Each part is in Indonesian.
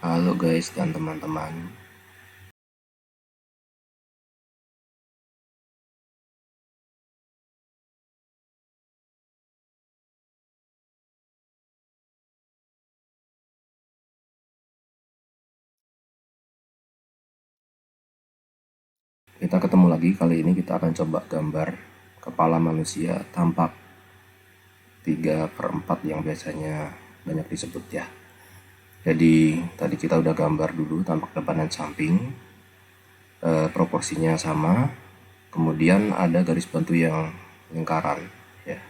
Halo guys dan teman-teman. Kita ketemu lagi. Kali ini kita akan coba gambar kepala manusia tampak 3/4 yang biasanya banyak disebut ya. Jadi tadi kita udah gambar dulu tampak depan dan samping, proporsinya sama. Kemudian ada garis bantu yang lingkaran ya,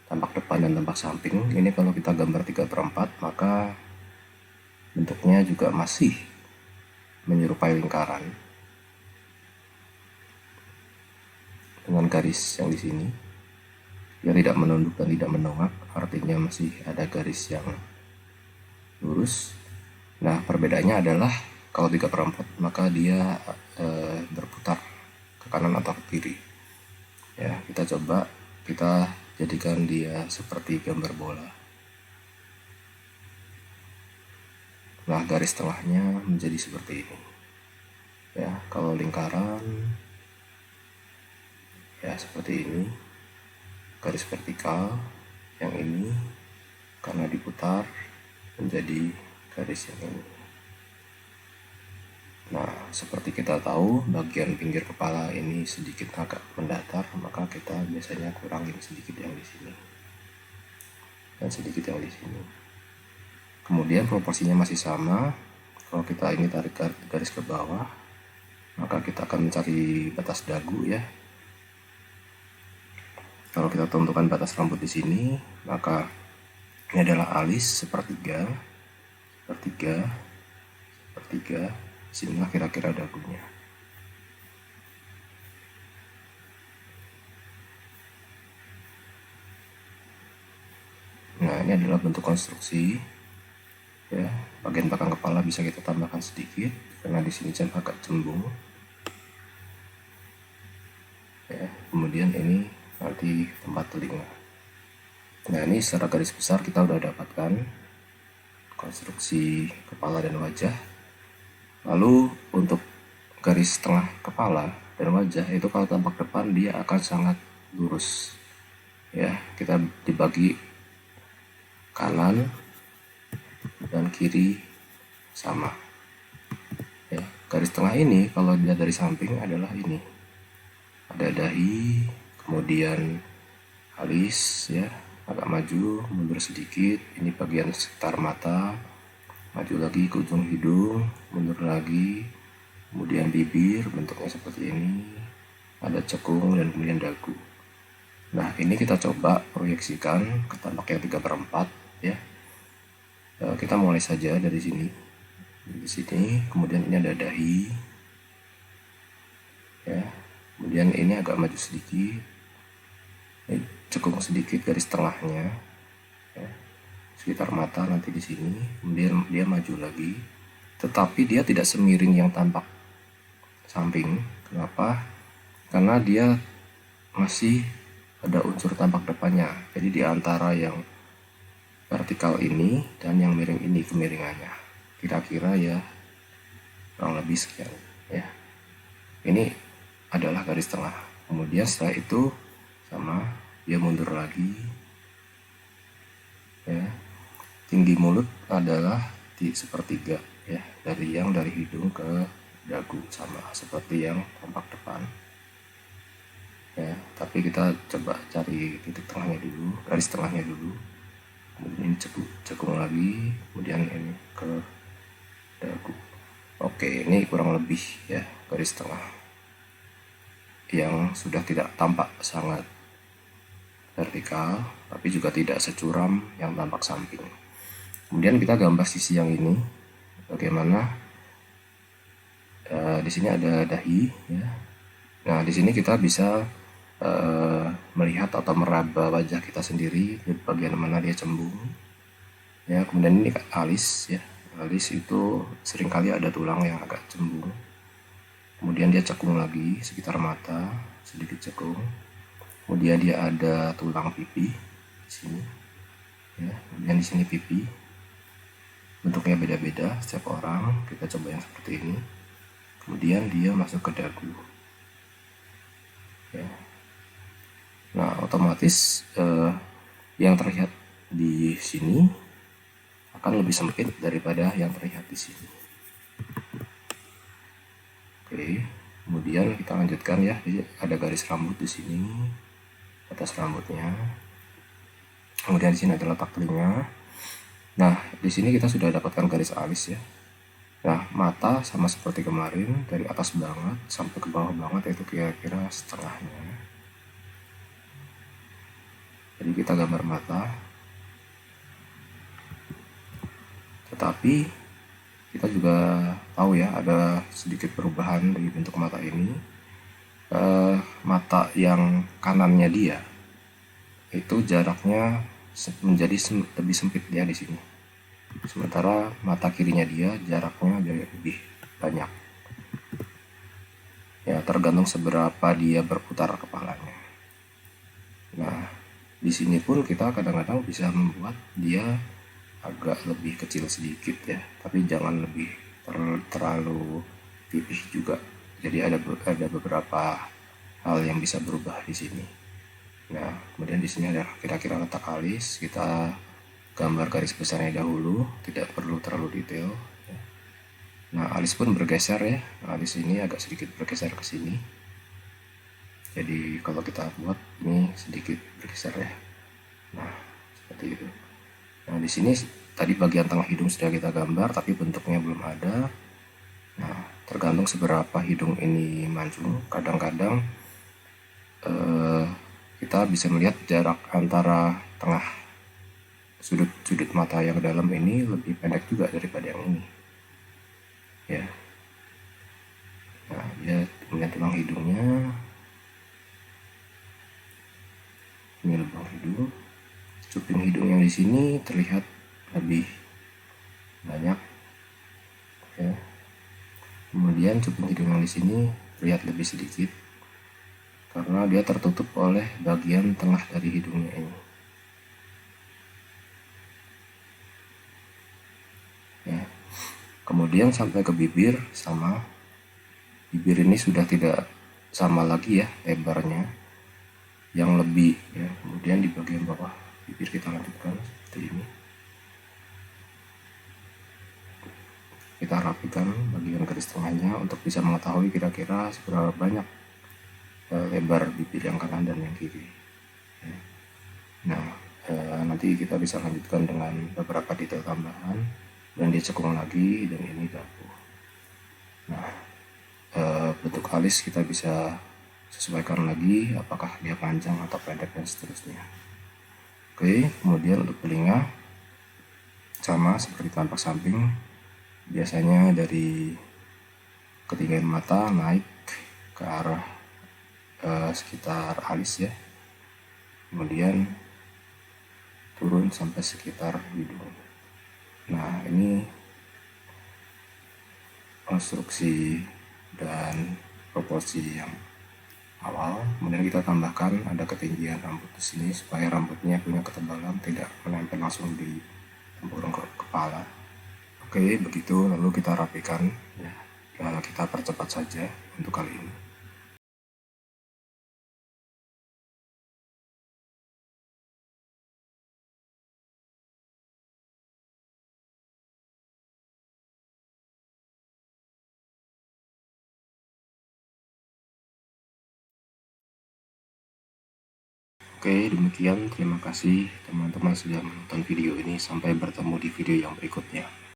tampak depan dan tampak samping. Ini kalau kita gambar 3/4 maka bentuknya juga masih menyerupai lingkaran dengan garis yang di sini. Dia tidak menunduk dan tidak menongak, artinya masih ada garis yang lurus. Nah, perbedaannya adalah kalau 3/4 maka dia berputar ke kanan atau ke kiri. Ya, kita coba kita jadikan dia seperti gambar bola. Nah, garis tengahnya menjadi seperti ini. Ya, kalau lingkaran ya seperti ini. Garis vertikal yang ini karena diputar menjadi garis yang ini. Nah, seperti kita tahu bagian pinggir kepala ini sedikit agak mendatar, maka kita biasanya kurangin sedikit yang di sini dan sedikit yang di sini. Kemudian proporsinya masih sama. Kalau kita ini tarik garis ke bawah, maka kita akan mencari batas dagu ya. Kalau kita tentukan batas rambut di sini, maka ini adalah alis sepertiga, sinilah kira-kira dagunya. Nah, ini adalah bentuk konstruksi. Ya, bagian belakang kepala bisa kita tambahkan sedikit karena di sini agak cembung. Ya, kemudian ini nanti tempat telinga. Nah, ini secara garis besar kita udah dapatkan konstruksi kepala dan wajah. Lalu untuk garis tengah kepala dan wajah itu kalau tampak depan dia akan sangat lurus. Ya, kita dibagi kanan dan kiri sama. Ya, garis tengah ini kalau dilihat dari samping adalah ini. Ada dahi, kemudian alis ya, agak maju, mundur sedikit, ini bagian sekitar mata, maju lagi ke ujung hidung, mundur lagi, kemudian bibir bentuknya seperti ini, ada cekung dan kemudian dagu. Nah, ini kita coba proyeksikan ke tampak yang 3/4 ya. Kita mulai saja dari sini. Di sini, kemudian ini ada dahi. Ya. Kemudian ini agak maju sedikit. Cekung sedikit garis tengahnya ya, sekitar mata nanti di sini. Kemudian dia maju lagi, tetapi dia tidak semiring yang tampak samping. Kenapa? Karena dia masih ada unsur tampak depannya. Jadi di antara yang vertikal ini dan yang miring ini kemiringannya kira-kira ya kurang lebih sekian ya. Ini adalah garis tengah. Kemudian setelah itu sama dia mundur lagi ya. Tinggi mulut adalah di sepertiga ya, dari hidung ke dagu sama seperti yang tampak depan ya. Tapi kita coba cari titik tengahnya dulu, garis tengahnya dulu. Kemudian ini cekung lagi, kemudian ini ke dagu. Oke, ini kurang lebih ya garis tengah yang sudah tidak tampak sangat vertikal, tapi juga tidak securam yang tampak samping. Kemudian kita gambar sisi yang ini. Bagaimana? Di sini ada dahi, ya. Nah, di sini kita bisa melihat atau meraba wajah kita sendiri, di bagian mana dia cembung. Ya, kemudian ini alis, ya. Alis itu seringkali ada tulang yang agak cembung. Kemudian dia cekung lagi sekitar mata, sedikit cekung. Kemudian dia ada tulang pipi di sini, ya. Kemudian di sini pipi, bentuknya beda-beda setiap orang. Kita coba yang seperti ini, kemudian dia masuk ke dagu ya. Nah otomatis yang terlihat di sini akan lebih sempit daripada yang terlihat di sini. Oke, kemudian kita lanjutkan ya. Jadi ada garis rambut di sini, atas rambutnya. Kemudian di sini ada letak telinga. Nah, di sini kita sudah dapatkan garis alis ya. Nah, mata sama seperti kemarin, dari atas banget sampai ke bawah banget, yaitu kira-kira setengahnya. Jadi kita gambar mata. Tetapi kita juga tahu ya, ada sedikit perubahan di bentuk mata ini. Mata yang kanannya dia itu jaraknya menjadi lebih sempit ya di sini. Sementara mata kirinya dia jaraknya jadi lebih banyak. Ya, tergantung seberapa dia berputar kepalanya. Nah, di sini pun kita kadang-kadang bisa membuat dia agak lebih kecil sedikit ya, tapi jangan lebih terlalu pipih juga. Jadi ada beberapa hal yang bisa berubah di sini. Nah, kemudian di sini ada kira-kira letak alis. Kita gambar garis besarnya dahulu, tidak perlu terlalu detail. Nah, alis pun bergeser ya. Alis ini agak sedikit bergeser ke sini. Jadi kalau kita buat ini sedikit bergeser ya. Nah, seperti itu. Nah, di sini tadi bagian tengah hidung sudah kita gambar, tapi bentuknya belum ada. Nah, tergantung seberapa hidung ini mancung. Kadang-kadang kita bisa melihat jarak antara tengah sudut mata yang dalam ini lebih pendek juga daripada yang ini ya. Nah, dia kemudian tulang hidungnya, ini lubang hidung. Cuping hidung yang di sini terlihat lebih banyak ya. Kemudian cuping hidung yang di sini terlihat lebih sedikit karena dia tertutup oleh bagian tengah dari hidungnya ini ya. Kemudian sampai ke bibir, sama bibir ini sudah tidak sama lagi ya lebarnya, yang lebih ya. Kemudian di bagian bawah bibir kita lanjutkan seperti ini. Kita rapikan bagian garis tengahnya untuk bisa mengetahui kira-kira seberapa banyak lebar bibir yang kanan dan yang kiri ya. Nah, nanti kita bisa lanjutkan dengan beberapa detail tambahan, dan dia cekung lagi, dan ini dagu. Nah, bentuk alis kita bisa sesuaikan lagi, apakah dia panjang atau pendek dan seterusnya. Oke, kemudian untuk telinga sama seperti tampak samping, biasanya dari ketinggian mata naik ke arah sekitar alis ya, kemudian turun sampai sekitar hidung. Nah, ini konstruksi dan proporsi yang awal. Kemudian kita tambahkan ada ketinggian rambut di sini supaya rambutnya punya ketebalan, tidak menempel langsung di tempurung kepala. Oke, begitu. Lalu kita rapikan ya. Kita percepat saja untuk kali ini. Oke, demikian. Terima kasih teman-teman sudah menonton video ini. Sampai bertemu di video yang berikutnya.